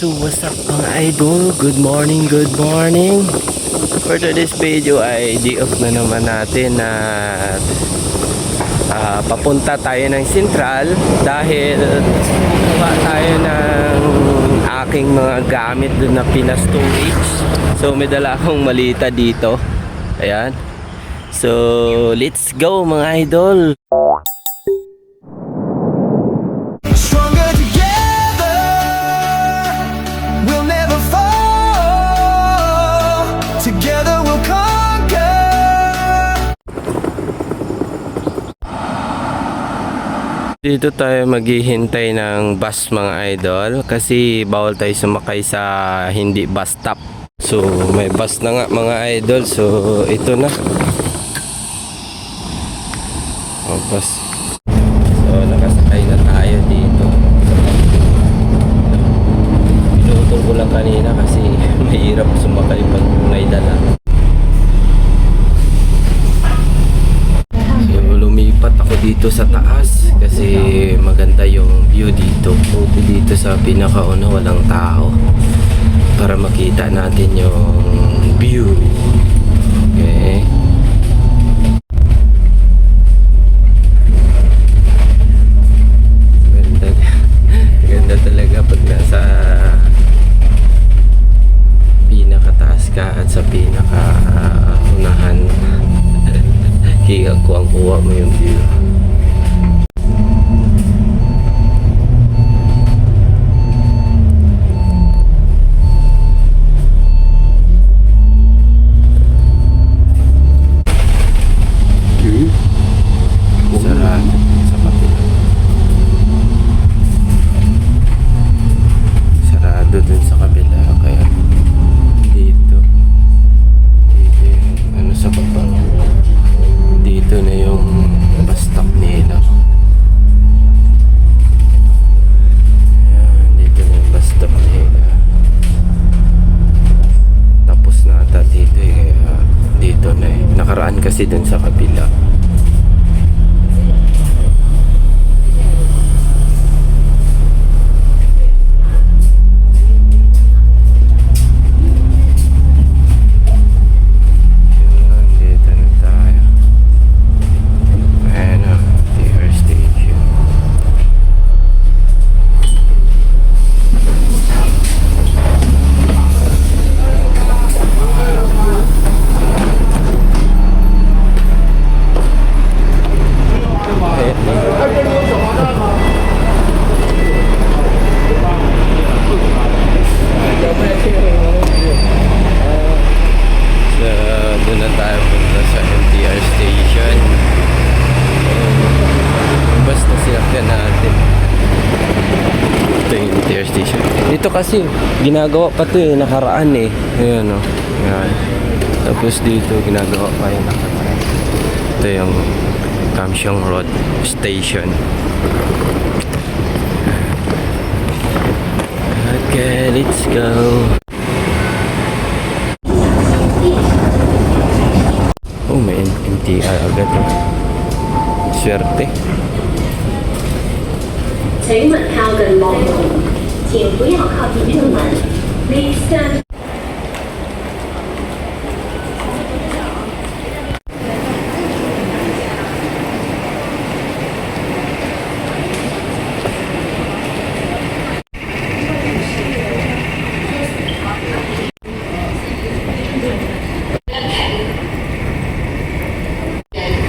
So what's up mga idol? Good morning, good morning. For today's video ay di-off na naman natin na papunta tayo ng Central dahil kuha tayo ng aking mga gamit dun na pina-storage. So may dala akong malita dito. Ayan. So let's go mga idol. Dito tayo maghihintay ng bus mga idol kasi bawal tayo sumakay sa hindi bus stop. So may bus na nga mga idol. So ito na. Oh, bus. So nakasakay na tayo dito. Pinutol ko lang kanina kasi mahirap sumakay pag may dala. Lumipat ako dito sa taas kasi maganda yung view dito. Buti dito sa pinakauna walang tao para makita natin yung view. Okay. Ganda, ganda talaga pag nasa pinakataas ka at sa pinakaunahan. Kaya kuha mo yung view. Sarado sa kapila. Sarado dun sa kabila. Kaya dito yung ano sa baba. Dito na yung bus stop nila. Ayan, dito na yung bus stop nila. Tapos na ata dito eh. Kaya dito na eh. Nakaraan kasi dun sa kabila. Dito kasi ginagawa pa to eh, nakaraan eh. Ayan o. Ayan. Tapos dito ginagawa pa yung nakaraan. Ito yung Kamsyong Road Station. Okay, let's go. Oh, may MTR agad. Swerte. 请勿靠近網門，請不要靠近正門。Please stand。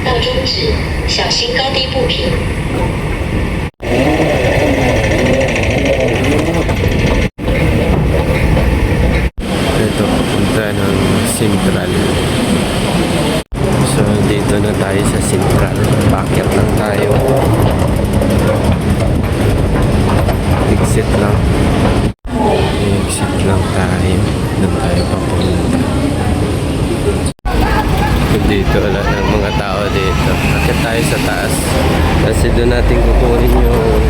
到中指，小心高低不平。 Ito, papunta ng Central. So, dito na tayo sa Central. Bakit lang tayo. Exit lang. Exit lang tayo. Doon tayo papunta. Dito, wala ng mga tao dito. Bakit tayo sa taas? Kasi doon natin kukunin yung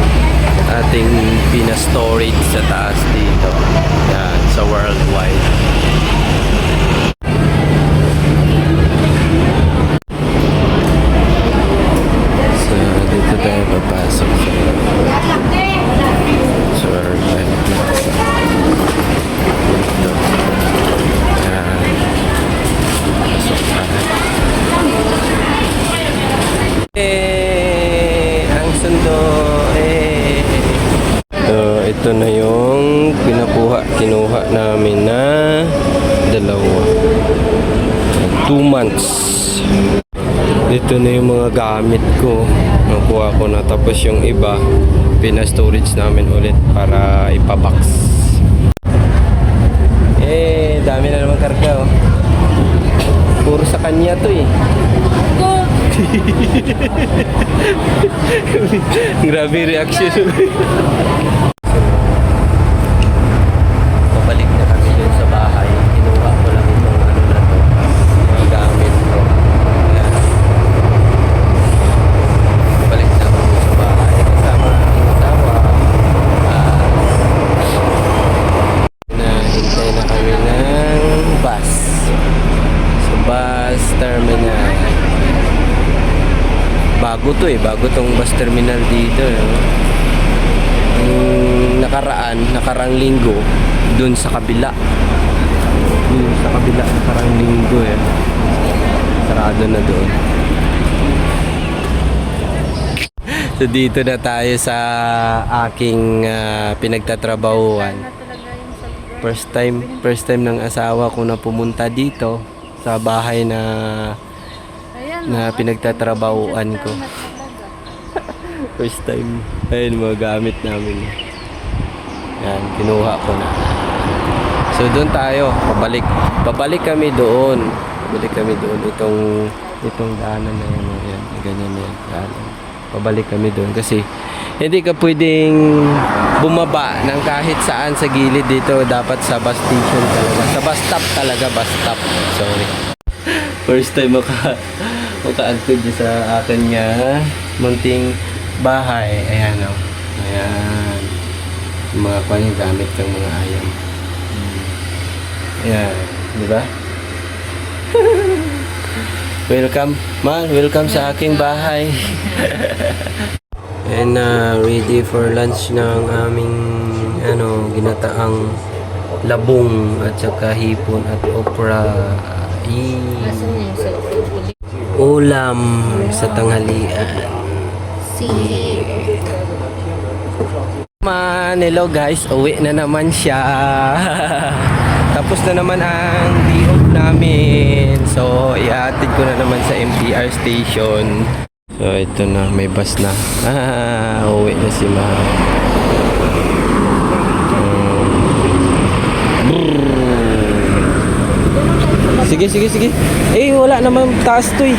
ating pina-storage sa taas dito. Yan, sa Worldwide. So, dito tayo papasok sa Worldwide Plaza. yung kinuha namin na dalawa. 2 months. Dito na yung mga gamit ko. Nakuha ko na. Tapos yung iba, pina-storage namin ulit para ipabox. Dami na naman karga, oh. Puro sa kanya to, eh. Grabe reaction. Pabalik na kami dun sa bahay. Kinuha ko lang itong ano na to, mga gamit ko. Ayan. Pabalik na kami sa bahay kasama ang asawa. Nahintay na kami ng bus sa bus terminal. Bago to, bago tong bus terminal dito, eh. Nakarang linggo dun sa kabila. Nakarang linggo, eh. Sarado na doon. So dito na tayo sa aking pinagtatrabahuan. First time ng asawa ko na pumunta dito sa bahay na pinagtatrabahuan ko. First time. Ayun, mga gamit namin. Yan, kinuha ko na. So doon tayo, pabalik kami doon. Itong daanan na yan, yan, ganyan yan. Pabalik kami doon kasi hindi ka pwedeng bumaba ng kahit saan sa gilid dito. Dapat sa bus station talaga. Sa bus stop talaga, bus stop. Sorry. First time makaagtod sa akin nga munting bahay. Ayan, o. Ayan. Yung mga kanyang gamit ng mga ayam. Ayan. Diba? Welcome, man. Welcome sa aking bahay. And ready for lunch ng aming ginataang labong at saka hipon at okra. Ulam sa tanghalian. Hello guys, uwi na naman siya. Tapos na naman ang day off namin. So, ihatid ko na naman sa MTR station. So, ito na, may bus na. Uwi na si Ma. Sige. Wala naman taas to, eh.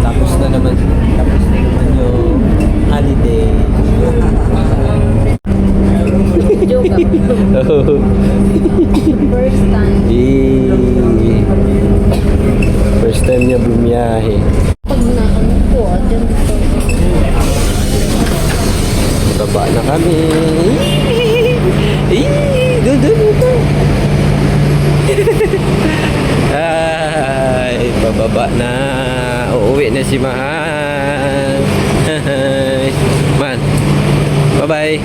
Tapos na naman yung holiday. Joke ako. First time. First time niya bumiyahe. Pag naano po, dyan po. Baba na kami. Doon. Ay, bababa na. Uuwi na si Mahal. Man. Bye-bye.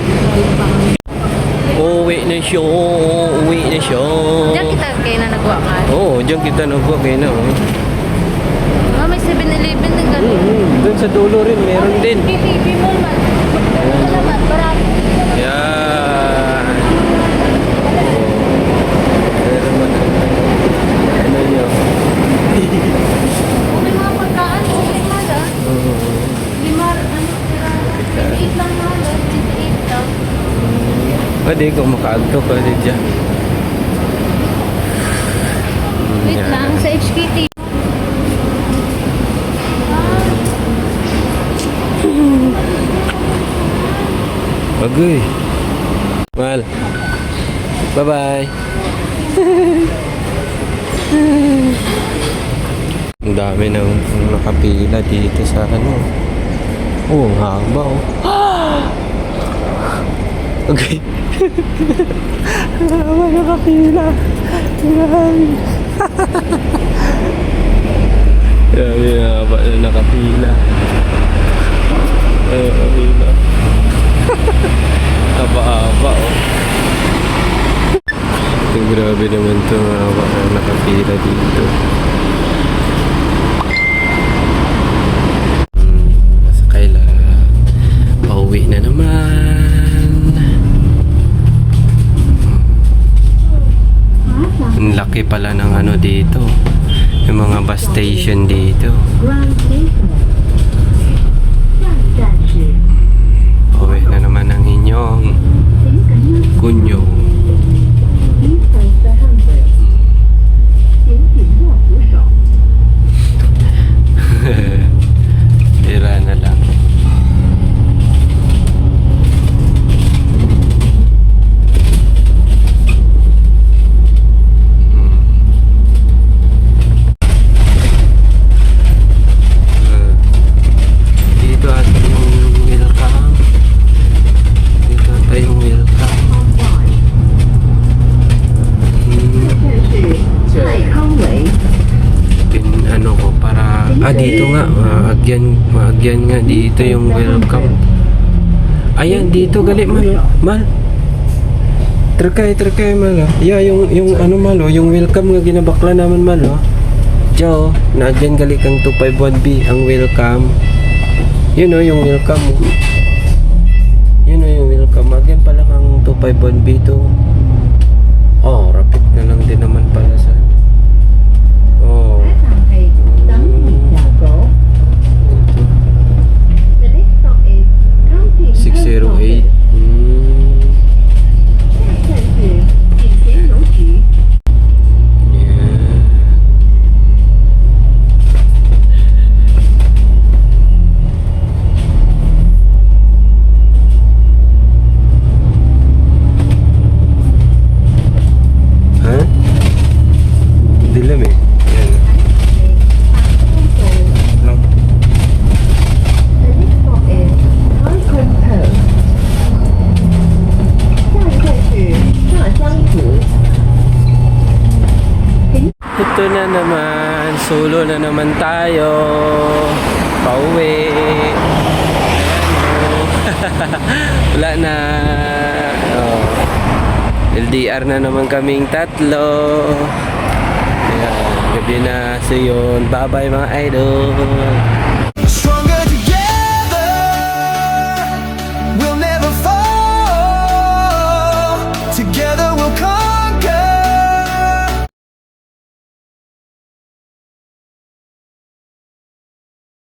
Uwi na siya. Diyan kita kayo na nagwa ka. Oo, diyan kita nagwa kayo na. May 7-Eleven na gano'n. Doon sa dulo rin, meron din. PPP Mall man. Salamat, parang. Yan. Meron mo na. Ano nyo? May mga pagkaan, okay mala. Limar, eat lang mala. 8 lang. Pwede kung makaagto, pwede dyan. Wait lang, sa HKT. Bagoy. Mahal. Bye-bye. Ang dami nang nakapila dito sa ano. Oh, ang haba, oh. Okay. Ang haba nakapila. Grabe. Grabe, ang haba na nakapila. Nakapila. Aba-aba, oh. Grabe naman to, mga nakapira dito. Masakay lang. Pauwi na naman. Ang laki pala ng ano dito. Yung mga bus station dito. Grand Station. 下一站是 Pauwi na naman ang inyong 请感应 kunyo. Eastern 700. 请紧握扶手。 Tira na lang. Dito ata yung welcome. Dito ata yung welcome. 这站是泰康围。 Ano ko para dito nga maagyan nga dito yung welcome. Ayan dito gali mal. Terkay mal. Yeah, yung ano mal oh, yung welcome nga ginabakla naman mal oh. Jo, naagyan gali kang 251B ang welcome. Yun oh, yung welcome. Yun oh, yung welcome. Agyan pala kang 251B to. Oh, rapid na lang din naman pala sa. Oh. 台上係等你下走。The next stop is Counting 608. 下一站是景田邮局。 Yeah. Ha? Dilam eh. Yan. Lang. The next stop is Taikon Post。下一站是浙江府。 Ito na naman. Solo na naman tayo. Pauwi. Ayan o. Wala na. Oh. LDR na naman kaming tatlo. Ayan. Gabi na. See you. Bye bye mga idol.